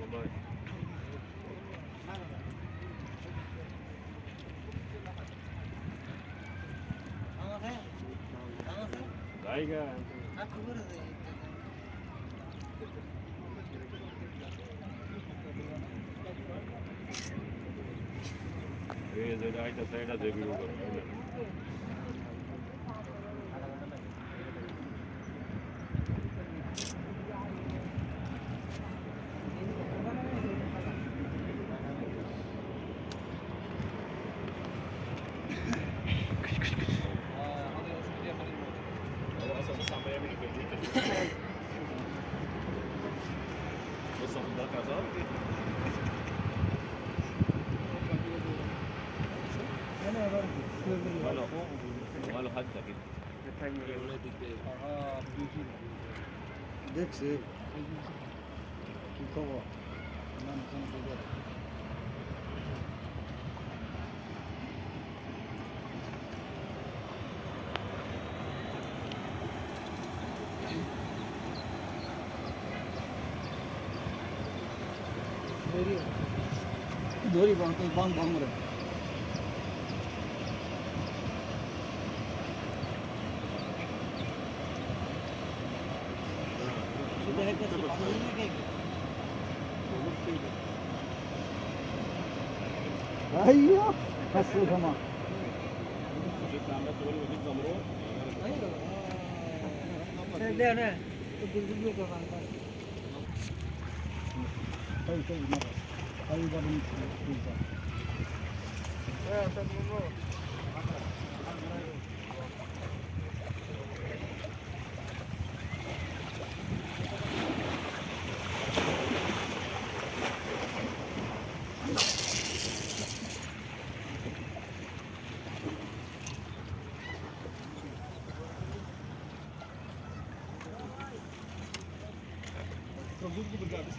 والله. जाएगा ये जो आइटा साइडा दे वीडियो कर اصلا صعب يعمل في البيت بص في الدار كذا ولا حتى كده দেখছে কি খবর নাম কোন খবর ধরি বাং বাং বাং রে ايوه بس تمام ده ده طيب طيب مرة طيب Produto do Gabi,